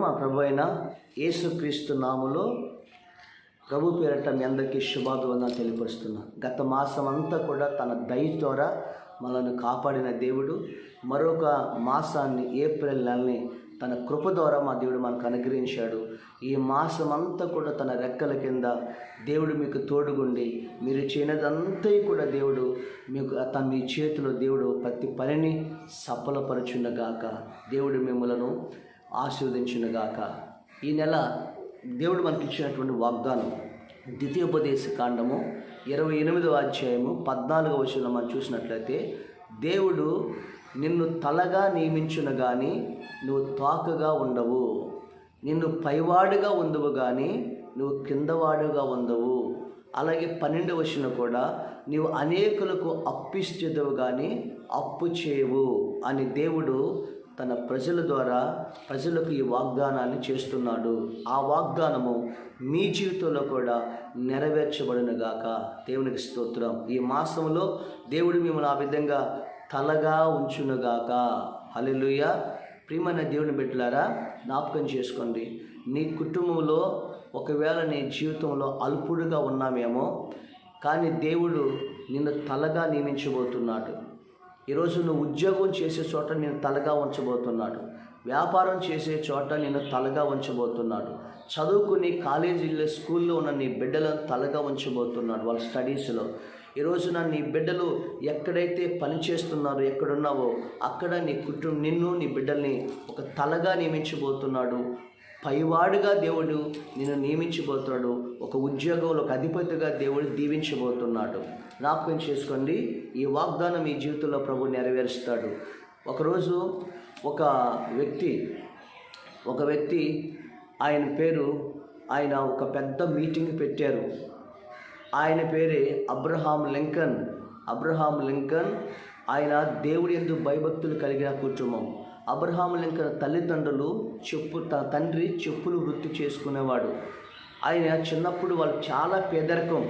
మా ప్రభు అయిన యేసుక్రీస్తు నామములో ప్రభు పేరట మీ అందరికీ శుభాభివందనాలు తెలియపరుస్తున్నాను. గత మాసం అంతా కూడా తన దయ ద్వారా మనల్ని కాపాడిన దేవుడు మరొక మాసాన్ని, ఏప్రిల్ నెలని తన కృప ద్వారా మా దేవుడు మనకు అనుగ్రహించాడు. ఈ మాసం అంతా కూడా తన రెక్కల కింద దేవుడు మీకు తోడుగుండి మీరు చేయనదంతా కూడా దేవుడు మీకు మీ చేతిలో దేవుడు ప్రతి పనిని సఫలపరచుండగాక. దేవుడు మిమ్మలను ఆశీర్వదించునుగాక. ఈ నెల దేవుడు మనకి ఇచ్చినటువంటి వాగ్దానం ద్వితీయోపదేశ కాండము 28వ అధ్యాయము 14వ వచనంలో మనం చూసినట్లయితే, దేవుడు నిన్ను తలగా నియమించును గాని నువ్వు తోకగా ఉండవు, నిన్ను పైవాడుగా ఉండవు కానీ నువ్వు కిందవాడుగా ఉండవు. అలాగే 12వ వచనం కూడా, నీవు అనేకులకు అప్పిచ్చేదవు కానీ అప్పు చేయవు అని దేవుడు తన ప్రజల ద్వారా ప్రజలకు ఈ వాగ్దానాన్ని చేస్తున్నాడు. ఆ వాగ్దానము మీ జీవితంలో కూడా నెరవేర్చబడునుగాక. దేవునికి స్తోత్రం. ఈ మాసంలో దేవుడు మిమ్మల్ని ఆ విధంగా తలగా ఉంచునుగాక. హల్లెలూయా. ప్రియమైన దేవుని బిడ్డలారా, జ్ఞాపకం చేసుకోండి, నీ కుటుంబంలో ఒకవేళ నీ జీవితంలో అల్పుడుగా ఉన్నామేమో, కానీ దేవుడు నిన్ను తలగా నియమించబోతున్నాడు. ఈరోజు నువ్వు ఉద్యోగం చేసే చోట నేను తలగా ఉంచబోతున్నాడు. వ్యాపారం చేసే చోట నేను తలగా ఉంచబోతున్నాడు. చదువుకుని కాలేజీలో, స్కూల్లో ఉన్న నీ బిడ్డలను తలగా ఉంచబోతున్నాడు వాళ్ళ స్టడీస్లో. ఈరోజున నీ బిడ్డలు ఎక్కడైతే పని చేస్తున్నారో, ఎక్కడున్నావో అక్కడ నీ నిన్ను నీ బిడ్డల్ని ఒక తలగా నియమించబోతున్నాడు. పైవాడుగా దేవుడు నిన్ను నియమించబోతున్నాడు. ఒక ఉద్యోగంలో ఒక అధిపతిగా దేవుడు దీవించబోతున్నాడు. జ్ఞాపకం చేసుకోండి, ఈ వాగ్దానం మీ జీవితంలో ప్రభు నెరవేరుస్తాడు. ఒకరోజు ఒక వ్యక్తి ఆయన ఒక పెద్ద మీటింగ్ పెట్టారు. ఆయన పేరే అబ్రహాం లింకన్. ఆయన దేవుడి యందు భయభక్తులు కలిగిన కుటుంబం. అబ్రహాం లింకన్ తల్లిదండ్రులు తన తండ్రి చెప్పులు వృత్తి చేసుకునేవాడు. ఆయన చిన్నప్పుడు వాళ్ళు చాలా పేదరికం,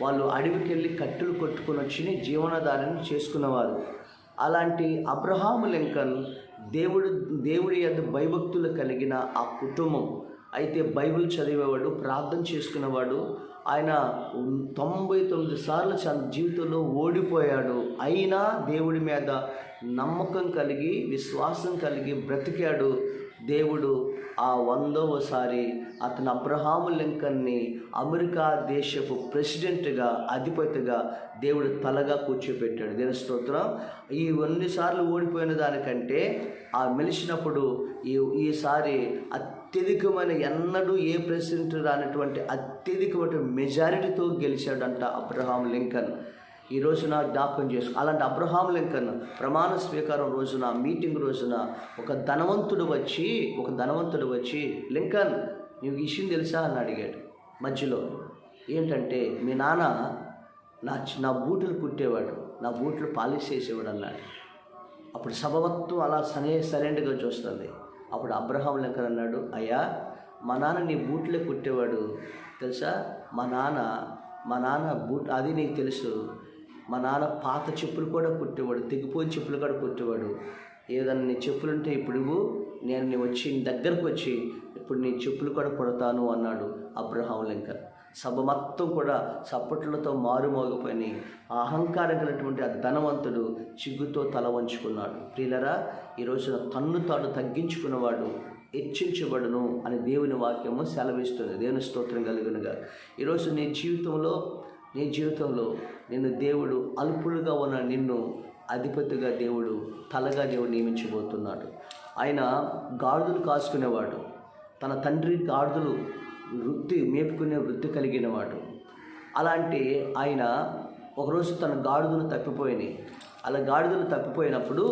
వాళ్ళు అడవికి వెళ్ళి కట్టెలు కొట్టుకొని వచ్చి జీవనాధారాన్ని చేసుకునేవారు. అలాంటి అబ్రహాం లింకన్ దేవుడి యందు భయభక్తులు కలిగిన ఆ కుటుంబం. అయితే బైబిల్ చదివేవాడు, ప్రార్థన చేసుకునేవాడు. ఆయన 99 సార్లు తన జీవితంలో ఓడిపోయాడు. అయినా దేవుడి మీద నమ్మకం కలిగి, విశ్వాసం కలిగి బ్రతికాడు. దేవుడు ఆ 100వసారి అతను అబ్రహాం లింకన్ని అమెరికా దేశపు ప్రెసిడెంట్గా, అధిపతిగా దేవుడు తలగా కూర్చోపెట్టాడు. దేవుని స్తోత్రం. ఈ 100 సార్లు ఓడిపోయిన దానికంటే ఆ మెలిసినప్పుడు ఈసారి అత్యధికమైన, ఎన్నడూ ఏ ప్రెసిడెంట్ రానటువంటి అత్యధికమైన మెజారిటీతో గెలిచాడంట అబ్రహాం లింకన్. ఈ రోజున జ్ఞాపకం చేసుకో. అలాంటి అబ్రహాం లింకన్ ప్రమాణ స్వీకారం రోజున, మీటింగ్ రోజున ఒక ధనవంతుడు వచ్చి లింకన్, నీకు ఈ విషయం తెలుసా అని అడిగాడు. మధ్యలో ఏంటంటే, మీ నాన్న నా బూట్లు కుట్టేవాడు, నా బూట్లు పాలిష్ చేసేవాడు అన్నాడు. అప్పుడు సభ మొత్తం అలా సైలెంట్గా చూస్తుంది. అప్పుడు అబ్రహాం లింకన్ అన్నాడు, అయ్యా, మా నాన్న నీ బూట్లే కుట్టేవాడు తెలుసా. మా నాన్న బూట్, అది నీకు తెలుసు. మా నాన్న పాత చెప్పులు కూడా కుట్టేవాడు, తెగిపోయిన చెప్పులు కూడా కుట్టేవాడు. ఏదన్నా నీ చెప్పులుంటే ఇప్పుడు నేను నీ దగ్గరకు వచ్చి ఇప్పుడు నీ చెప్పులు కూడా కుడతాను అన్నాడు అబ్రహాం లింకన్. సభ మొత్తం కూడా చప్పట్లతో మారుమోగిపోయి అహంకారం కలిగినటువంటి ఆ ధనవంతుడు చిగ్గుతో తల వంచుకున్నాడు. ప్రియులరా, ఈరోజున తన్ను తాను తగ్గించుకున్నవాడు హెచ్చించబడును అని దేవుని వాక్యము సెలవిస్తుంది. దేవుని స్తోత్రం కలుగునుగా. ఈరోజు నీ జీవితంలో నిన్ను దేవుడు అల్పుడుగా ఉన్న నిన్ను అధిపతిగా దేవుడు, తలగా దేవుడు నియమించబోతున్నాడు. ఆయన గాడిదలు కాసుకునేవాడు. తన తండ్రి గాడిదలు మేపుకునే వృత్తి కలిగినవాడు. అలాంటి ఆయన ఒకరోజు తన గాడిదలు తప్పిపోయినాయి. అలా గాడిదలు తప్పిపోయినప్పుడు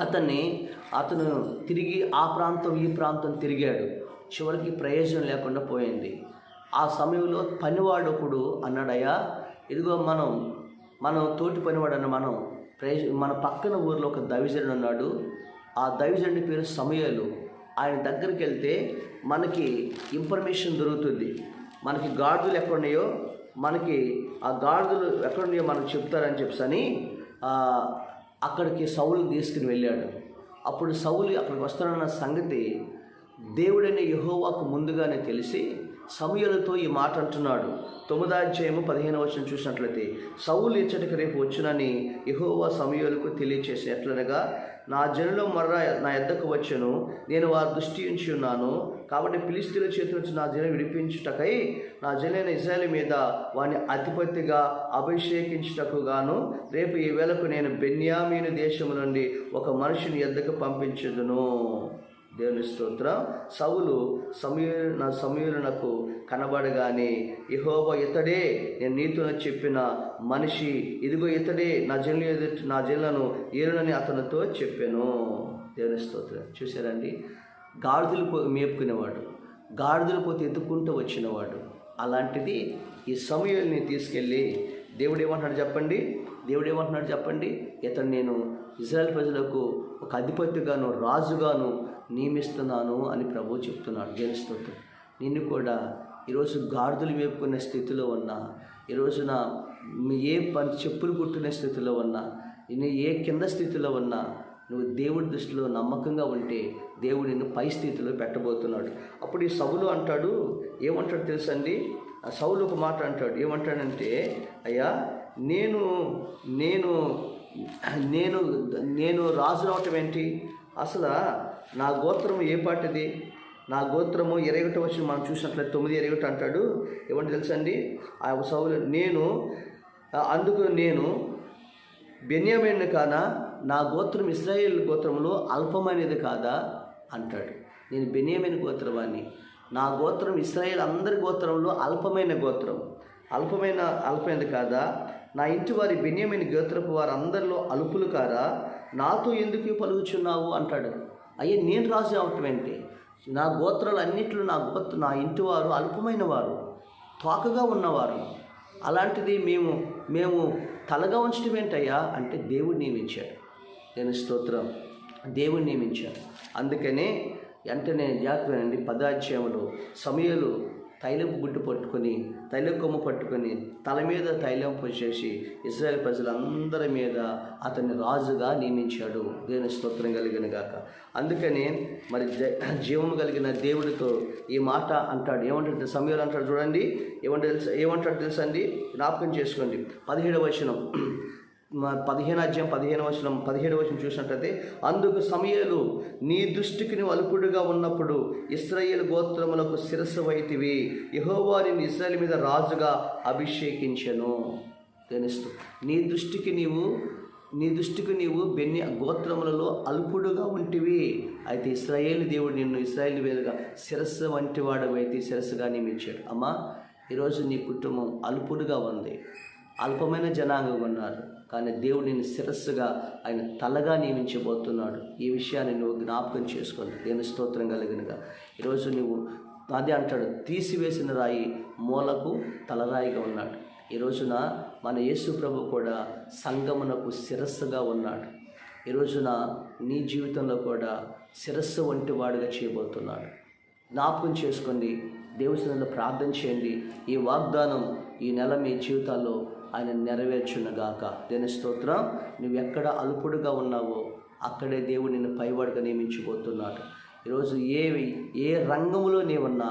అతను తిరిగి ఆ ప్రాంతం ఈ ప్రాంతం తిరిగాడు. చివరికి ప్రయోజనం లేకుండా పోయింది. ఆ సమయంలో పనివాడు ఒకడు అన్నాడయ్యా, ఇదిగో మనం తోటి పనివాడు అన్న మన పక్కన ఊర్లో ఒక దైవజనుడు ఉన్నాడు. ఆ దైవజనుడి పేరు సమూయేలు. ఆయన దగ్గరికి వెళ్తే మనకి ఇన్ఫర్మేషన్ దొరుకుతుంది. మనకి గాడిదలు ఎక్కడున్నాయో, ఆ గాడిదలు ఎక్కడున్నాయో మనకు చెప్తారని చెప్పని అక్కడికి సౌలు తీసుకుని వెళ్ళాడు. అప్పుడు సౌలు అక్కడికి వస్తానన్న సంగతి దేవుడైన యెహోవాకు ముందుగానే తెలిసి సమూయేలుతో ఈ మాట అంటున్నాడు. 9వ అధ్యాయము 15వ వచనం చూసినట్లయితే, సౌలు ఇచ్చటికి రేపు వచ్చునని యెహోవా సమూయేలుకు తెలియచేసి ఎట్లనగా, నా జనుల మర్ర నా యొద్దకు వచ్చెను, నేను వారి దృష్టి ఉంచి ఉన్నాను. కాబట్టి ఫిలిష్తీయుల చేతి నుంచి నా జనం విడిపించుటకై నా జనులైన ఇశ్రాయేలు మీద వాని అధిపతిగా అభిషేకించుటకు గాను రేపు ఈ వేళకు నేను బెన్యామీను దేశము నుండి ఒక మనిషిని యొద్దకు పంపించుదును. దేవుని స్తోత్రం. సౌలు సమూయేలునకు కనబడగానే, యెహోవా ఇతడే నేను నీతో చెప్పిన మనిషి, ఇదిగో ఇతడే నా జనులను ఏలునని అతనితో చెప్పాను. దేవుని స్తోత్రం. చూశారండి, గాడిదలు మేపుకునేవాడు, గాడిదలు పోతే ఎత్తుకుంటూ వచ్చినవాడు. అలాంటిది ఈ సమూయేలుని తీసుకెళ్ళి దేవుడు ఏమంటున్నాడు చెప్పండి, ఇతను నేను ఇశ్రాయేలు ప్రజలకు ఒక అధిపతిగాను రాజుగాను నియమిస్తున్నాను అని ప్రభువు చెప్తున్నాడు. దేవుని స్తోత్రం. నిన్ను కూడా ఈరోజు గాడిదలు మేపుకునే స్థితిలో ఉన్నా, ఈరోజున ఏ చెప్పులు కుట్టునే స్థితిలో ఉన్నా, నేను ఏ కింద స్థితిలో ఉన్నా, నువ్వు దేవుడి దృష్టిలో నమ్మకంగా ఉంటే దేవుడు నిన్ను పై స్థితిలో పెట్టబోతున్నాడు. అప్పుడు ఈ సౌలు అంటాడు, ఏమంటాడు తెలుసండి? ఆ సౌలు ఒక మాట అంటాడు. ఏమంటాడంటే, అయ్యా నేను నేను నేను నేను రాజు రావటం ఏంటి? అసలు నా గోత్రము ఏ పాటిది? నా గోత్రము 21వ వచనం మనం చూసినట్లయితే 9:21 అంటాడు. ఏమంటే తెలుసండి? ఆ సౌలు, అందుకు నేను బెన్యామీను కానా? నా గోత్రం ఇశ్రాయేలు గోత్రంలో అల్పమైనది కాదా అంటాడు. నేను బెన్యామీను గోత్రవాన్ని, నా గోత్రం ఇశ్రాయేల్ అందరి గోత్రంలో అల్పమైనది కాదా? నా ఇంటి వారి బెన్యామీను గోత్రపు వారు అందరిలో అల్పులు కారా? నాతో ఎందుకు పలుకుచున్నావు అంటాడు. అయ్యే, నేను రాజు అవటం ఏంటి? నా గోత్రాలు అన్నింటిలో నా ఇంటి వారు అల్పమైన వారు, తోకగా ఉన్నవారు. అలాంటిది మేము తలగా ఉంచడం ఏంటయ్యా అంటే దేవుడు నియమించాడు. నేను స్తోత్రం, దేవుడు నియమించాడు. అందుకనే వెంటనే జాగ్రత్తనండి, 10వ అధ్యాయంలో సమూయేలు తైలపు గుడ్డు పట్టుకొని, తైలం కొమ్ము పట్టుకొని తల మీద తైలం పోసేసి ఇశ్రాయేల్ ప్రజలందరి మీద అతన్ని రాజుగా నియమించాడు. దేవుని స్తోత్రం కలిగిన గాక. అందుకని మరి జీవము కలిగిన దేవుడితో ఈ మాట అంటాడు. ఏమంటాడు సమూయేలు అంటాడు చూడండి, ఏమంటాడు తెలుసండి? జ్ఞాపకం చేసుకోండి. 17వ వచనం, 15వ అధ్యాయం 17వ వచనం చూసినట్లయితే, అందుకు సమూయేలు, నీ దృష్టికి నువ్వు అల్పుడుగా ఉన్నప్పుడు ఇశ్రాయేలు గోత్రములకు శిరస్సు వైతివి, యెహోవా నిన్ను ఇశ్రాయేలు మీద రాజుగా అభిషేకించెను. తెలుస్తూ నీ దృష్టికి నీవు గోత్రములలో అల్పుడుగా ఉంటివి. అయితే ఇశ్రాయేలు దేవుడు నిన్ను ఇశ్రాయేలు మీదుగా శిరస్సు వంటి వాడవైతే శిరస్సుగా నియమించాడు. అమ్మా, ఈరోజు నీ కుటుంబం అల్పుడుగా ఉంది, అల్పమైన జనాంగం ఉన్నారు, కానీ దేవుడు నిన్ను శిరస్సుగా ఆయన తలగా నియమించబోతున్నాడు. ఈ విషయాన్ని నువ్వు జ్ఞాపకం చేసుకోండి. దేవుని స్తోత్రం కలిగినగా. ఈరోజు నువ్వు అదే అంటాడు, తీసివేసిన రాయి మూలకు తలరాయిగా ఉన్నాడు. ఈ రోజున మన యేసు ప్రభు కూడా సంగమునకు శిరస్సుగా ఉన్నాడు. ఈ రోజున నీ జీవితంలో కూడా శిరస్సు వంటి వాడుగా చేయబోతున్నాడు. జ్ఞాపకం చేసుకోండి, దేవుని ప్రార్థన చేయండి. ఈ వాగ్దానం ఈ నెల మీ జీవితాల్లో ఆయన నెరవేర్చునుగాక. దేవుని స్తోత్రం. నువ్వు ఎక్కడ అల్పుడుగా ఉన్నావో అక్కడే దేవుడు నిన్ను పైవాడుగా నియమించబోతున్నాడు. ఈరోజు ఏ రంగంలో నీవున్నా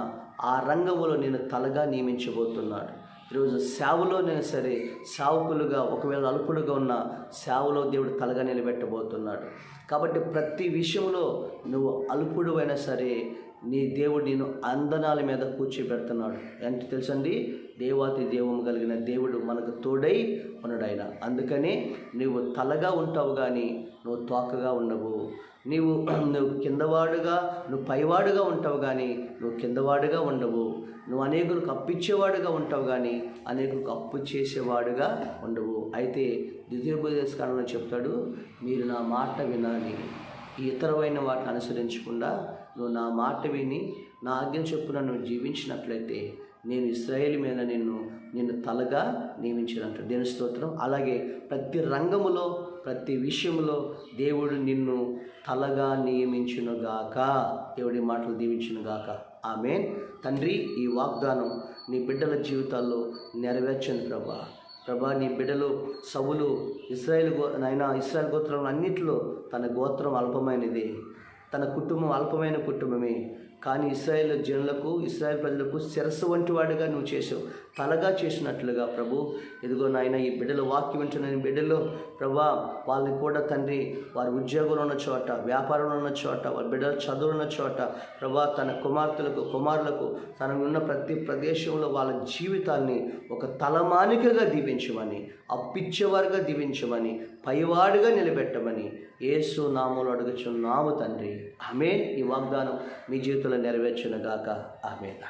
ఆ రంగంలో నేను తలగా నియమించబోతున్నాడు. ఈరోజు సేవలోనైనా సరే సేవకులుగా ఒకవేళ అల్పుడుగా ఉన్న సేవలో దేవుడు తలగా నిలబెట్టబోతున్నాడు. కాబట్టి ప్రతి విషయంలో నువ్వు అల్పుడు అయినా సరే నీ దేవుడు నేను అందనాల మీద కూర్చోబెడుతున్నాడు. అంటే తెలుసండి, దేవాతి దేవం కలిగిన దేవుడు మనకు తోడై ఉన్నాడు ఆయన. అందుకని నువ్వు తలగా ఉంటావు కానీ నువ్వు తోకగా ఉండవు. నువ్వు కిందవాడుగా నువ్వు పైవాడుగా ఉంటావు కానీ నువ్వు కిందవాడుగా ఉండవు. నువ్వు అనేకులకు అప్పిచ్చేవాడుగా ఉంటావు కానీ అనేకులకు అప్పు చేసేవాడుగా ఉండవు. అయితే ద్వితీయోపదేశకాండంలో చెప్తాడు, మీరు నా మాట వినాలి, ఈ ఇతరమైన వాటిని అనుసరించకుండా నువ్వు నా మాట విని నా ఆజ్ఞ చొప్పున నువ్వు జీవించినట్లయితే నేను ఇశ్రాయేలు మీద నిన్ను తలగా నియమించానంట. దేవుని స్తోత్రం. అలాగే ప్రతి రంగములో ప్రతి విషయంలో దేవుడు నిన్ను తలగా నియమించునుగాక. దేవుడి మాటలు దీవించునుగాక. ఆమేన్. తండ్రి, ఈ వాగ్దానం నీ బిడ్డల జీవితాల్లో నెరవేర్చండి ప్రభా. నీ బిడ్డలు సౌలు ఇశ్రాయేల్ గోత్రం అన్నిటిలో తన గోత్రం అల్పమైనది, తన కుటుంబం అల్పమైన కుటుంబమే. కానీ ఇశ్రాయేల్ జనులకు, ఇశ్రాయేల్ ప్రజలకు శిరస్సు వంటి వాడిగా నువ్వు చేసావు, తలగా చేసినట్లుగా ప్రభు. ఇదిగో నాయన, ఈ బిడ్డల వాక్యం వింటున్న బిడ్డలో ప్రభా, వాళ్ళని కూడా తండ్రి వారి ఉద్యోగంలో ఉన్న చోట, వ్యాపారంలో ఉన్న చోట, వారి బిడ్డల చదువులు ఉన్న చోట ప్రభా, తన కుమారులకు తన ఉన్న ప్రతి ప్రదేశంలో వాళ్ళ జీవితాన్ని ఒక తలమానికగా దీవించమని, అప్పిచ్చేవారుగా దీవించమని, పైవాడుగా నిలబెట్టమని యేసు నామములో అడుగుచున్నాము తండ్రి. ఆమేన్. ఈ వాగ్దానం మీ జీవితంలో నెరవేర్చును గాక. ఆమేన్.